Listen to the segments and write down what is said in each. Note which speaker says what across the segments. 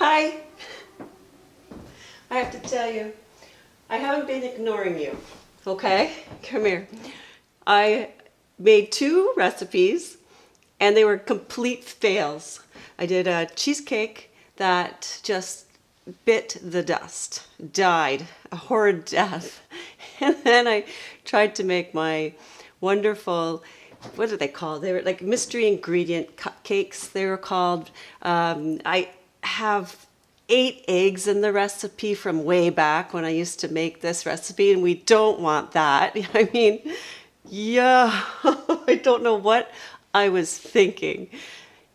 Speaker 1: Hi. I have to tell you, I haven't been ignoring you. Okay? Come here. I made 2 recipes and they were complete fails. I did a cheesecake that just bit the dust, died a horrid death. And then I tried to make my wonderful, what are they called? They were like mystery ingredient cupcakes, they were called. I have 8 eggs in the recipe from way back when I used to make this recipe, and we don't want that. I mean, yeah, I don't know what I was thinking.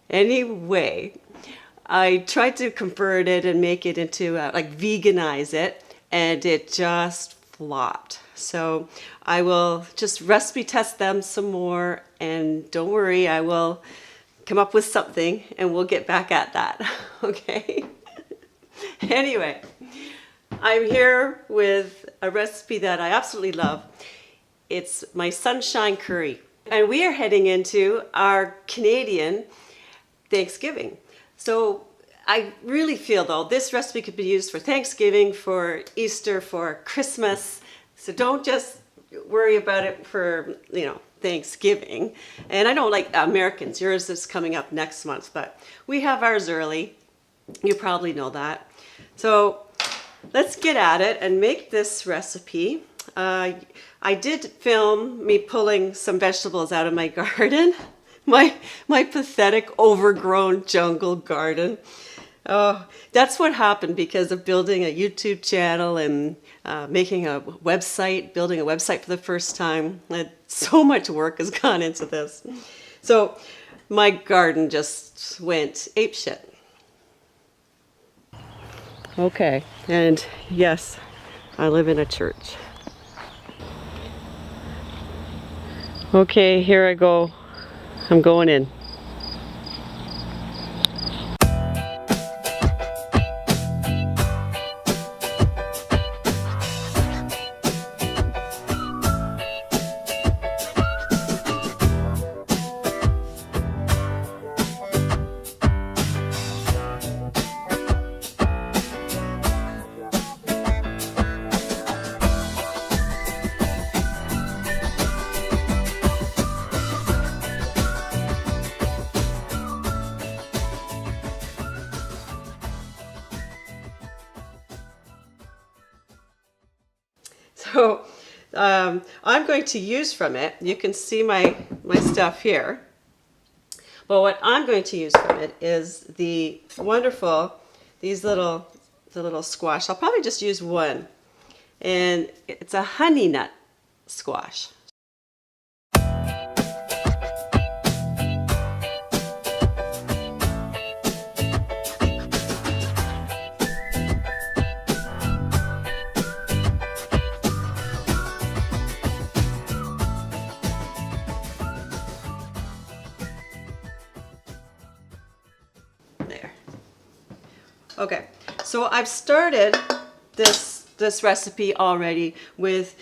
Speaker 1: Anyway, I tried to convert it and make it into, like veganize it, and it just flopped. So I will just recipe test them some more, and don't worry, I will come up with something and we'll get back at that, okay? Anyway, I'm here with a recipe that I absolutely love. It's my sunshine curry. And we are heading into our Canadian Thanksgiving. So I really feel though, this recipe could be used for Thanksgiving, for Easter, for Christmas. So don't just worry about it for, Thanksgiving. And I know like Americans, yours is coming up next month, but we have ours early. You probably know that. So let's get at it and make this recipe. I did film me pulling some vegetables out of my garden, my pathetic overgrown jungle garden. Oh, that's what happened because of building a YouTube channel and making a website, building a website for the first time. So much work has gone into this. So my garden just went apeshit. Okay, and yes, I live in a church. Okay, here I go. I'm going in. So I'm going to use from it, you can see my stuff here, but what I'm going to use from it is the wonderful, the little squash. I'll probably just use one, and it's a honey nut squash. There. Okay, so I've started this recipe already with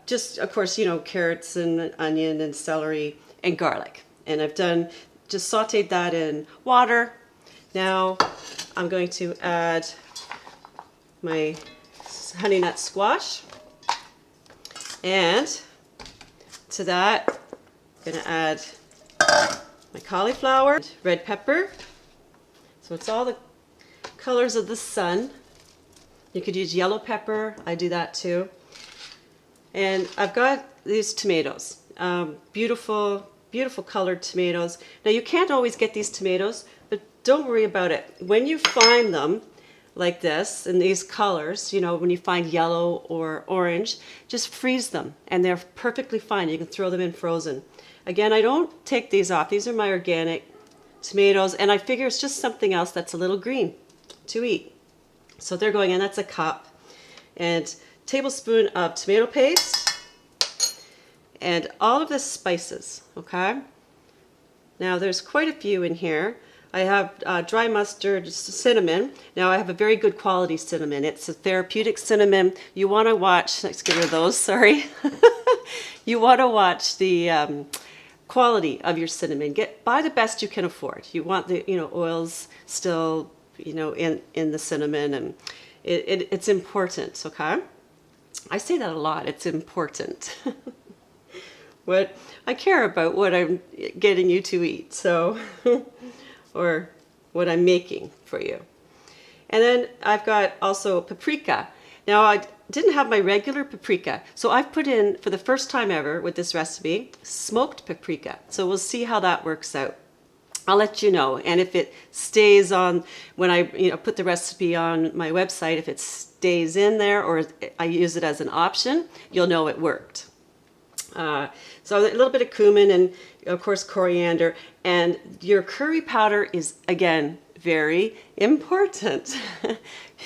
Speaker 1: just, of course, carrots and onion and celery and garlic. And I've just sauteed that in water. Now I'm going to add my honey nut squash. And to that, I'm going to add my cauliflower, red pepper. So it's all the colors of the sun. You could use yellow pepper. I do that too. And I've got these tomatoes, beautiful, beautiful colored tomatoes. Now you can't always get these tomatoes, but don't worry about it. When you find them like this in these colors, when you find yellow or orange, just freeze them and they're perfectly fine. You can throw them in frozen. Again, I don't take these off. These are my organic tomatoes, and I figure it's just something else that's a little green to eat. So they're going in, that's a cup. And tablespoon of tomato paste and all of the spices, okay? Now there's quite a few in here. I have dry mustard, cinnamon. Now I have a very good quality cinnamon. It's a therapeutic cinnamon. You want to watch, let's get rid of those, sorry. You want to watch the quality of your cinnamon. Buy the best you can afford. You want the oils still you know, in the cinnamon, and it's important, okay? I say that a lot, it's important. What I care about what I'm getting you to eat, so, or what I'm making for you. And then I've got also paprika. Now I didn't have my regular paprika, so I've put in, for the first time ever with this recipe, smoked paprika. So we'll see how that works out. I'll let you know, and if it stays on, when I put the recipe on my website, if it stays in there or I use it as an option, you'll know it worked. So a little bit of cumin and of course coriander, and your curry powder is again very important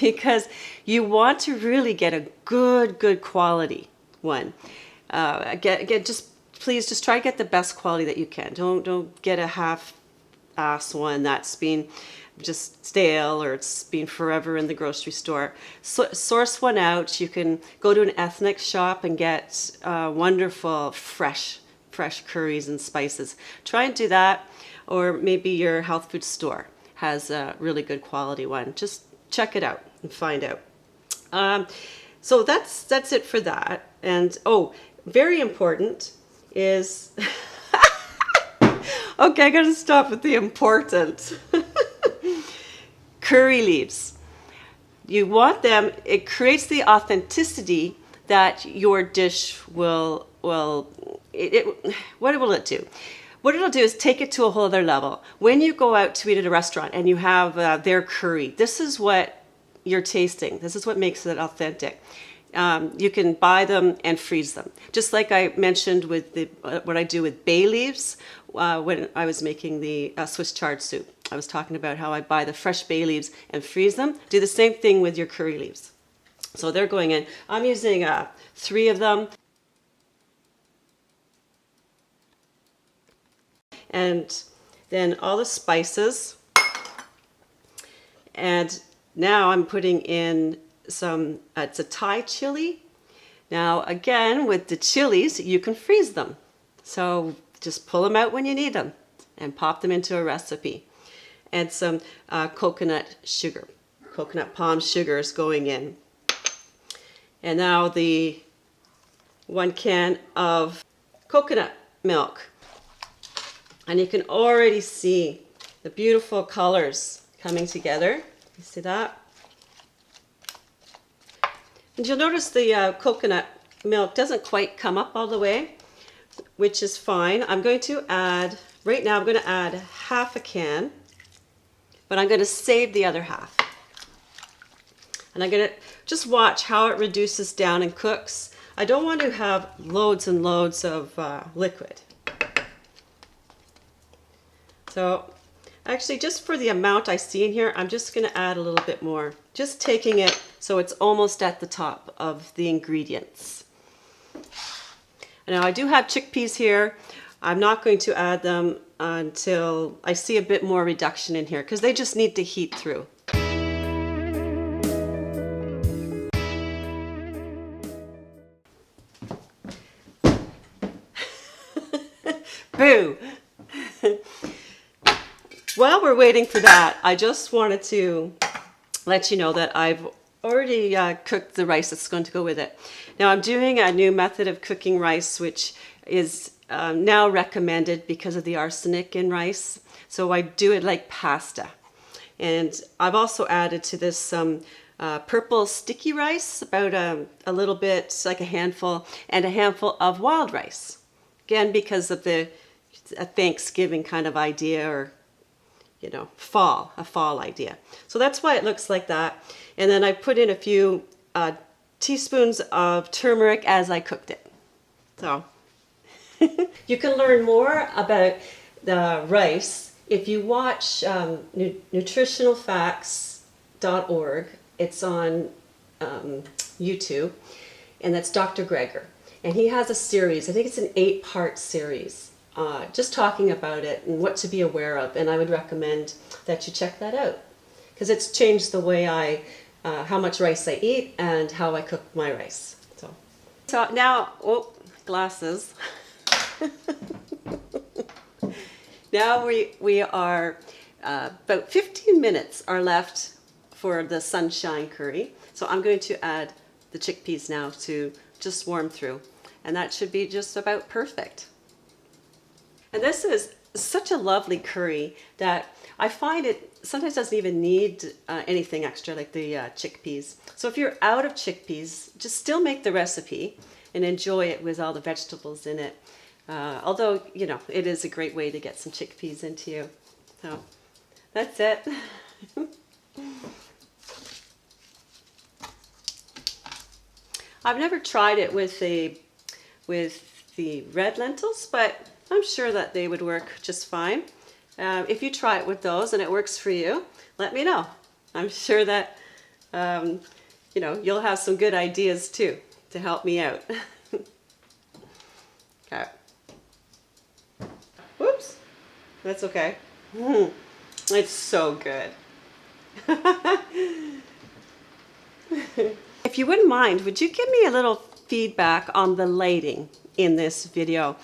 Speaker 1: because you want to really get a good quality one. Please just try to get the best quality that you can. Don't get a half-ass one that's been just stale or it's been forever in the grocery store. Source one out. You can go to an ethnic shop and get wonderful fresh curries and spices. Try and do that, or maybe your health food store has a really good quality one. Just check it out and find out. So that's it for that. And oh, very important is okay, I gotta stop with the important. Curry leaves. You want them, it creates the authenticity that your dish will what will it do? What it'll do is take it to a whole other level. When you go out to eat at a restaurant and you have their curry, this is what you're tasting. This is what makes it authentic. You can buy them and freeze them. Just like I mentioned with what I do with bay leaves when I was making the Swiss chard soup. I was talking about how I buy the fresh bay leaves and freeze them. Do the same thing with your curry leaves. So they're going in. I'm using 3 of them. And then all the spices. And now I'm putting in some, it's a Thai chili. Now again, with the chilies, you can freeze them. So just pull them out when you need them and pop them into a recipe. And some coconut sugar, coconut palm sugar is going in. And now the 1 can of coconut milk. And you can already see the beautiful colors coming together. You see that? And you'll notice the coconut milk doesn't quite come up all the way, which is fine. I'm going to add, right now I'm going to add half a can, but I'm going to save the other half. And I'm going to just watch how it reduces down and cooks. I don't want to have loads and loads of liquid. So actually, just for the amount I see in here, I'm just going to add a little bit more. Just taking it so it's almost at the top of the ingredients. Now I do have chickpeas here. I'm not going to add them until I see a bit more reduction in here because they just need to heat through. Boo! While we're waiting for that, I just wanted to let you know that I've already cooked the rice that's going to go with it. Now I'm doing a new method of cooking rice, which is now recommended because of the arsenic in rice. So I do it like pasta. And I've also added to this some purple sticky rice, about a little bit, like a handful, and a handful of wild rice. Again, because of a Thanksgiving kind of idea, or a fall idea. So that's why it looks like that. And then I put in a few teaspoons of turmeric as I cooked it. So you can learn more about the rice if you watch nutritionalfacts.org. It's on YouTube, and that's Dr. Greger. And he has a series, I think it's an 8-part series, just talking about it and what to be aware of. And I would recommend that you check that out, because it's changed the way how much rice I eat and how I cook my rice. So now, glasses. Now we are about 15 minutes are left for the sunshine curry. So I'm going to add the chickpeas now to just warm through. And that should be just about perfect. And this is such a lovely curry that I find it sometimes doesn't even need anything extra like the chickpeas. So if you're out of chickpeas, just still make the recipe and enjoy it with all the vegetables in it. Although, you know, it is a great way to get some chickpeas into you. So that's it. I've never tried it with the red lentils, but I'm sure that they would work just fine. If you try it with those and it works for you, let me know. I'm sure that you know, you'll have some good ideas too to help me out. Okay. Whoops. That's okay. It's so good. If you wouldn't mind, would you give me a little feedback on the lighting in this video?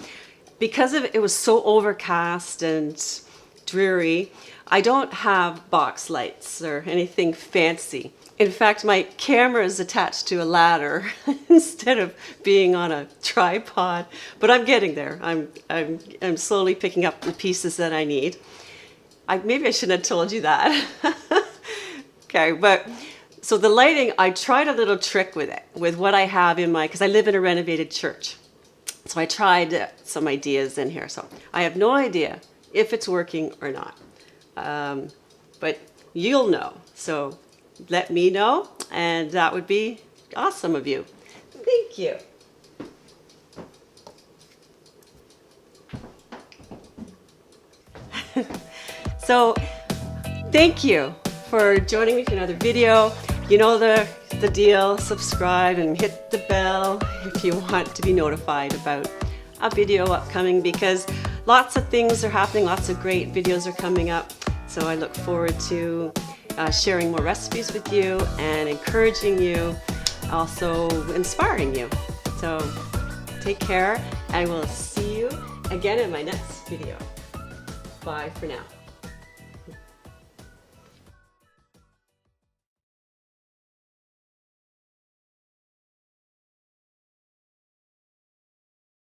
Speaker 1: Because it was so overcast and dreary, I don't have box lights or anything fancy. In fact, my camera is attached to a ladder instead of being on a tripod, but I'm getting there. I'm slowly picking up the pieces that I need. Maybe I shouldn't have told you that. Okay, but so the lighting, I tried a little trick with it, with what I have in my, because I live in a renovated church. So I tried some ideas in here. So I have no idea if it's working or not. But you'll know. So let me know, and that would be awesome of you. Thank you. So thank you for joining me for another video. You know the deal. Subscribe and hit the bell if you want to be notified about a video upcoming, because lots of things are happening, lots of great videos are coming up. So I look forward to sharing more recipes with you and encouraging you, also inspiring you. So take care, and we'll see you again in my next video. Bye for now.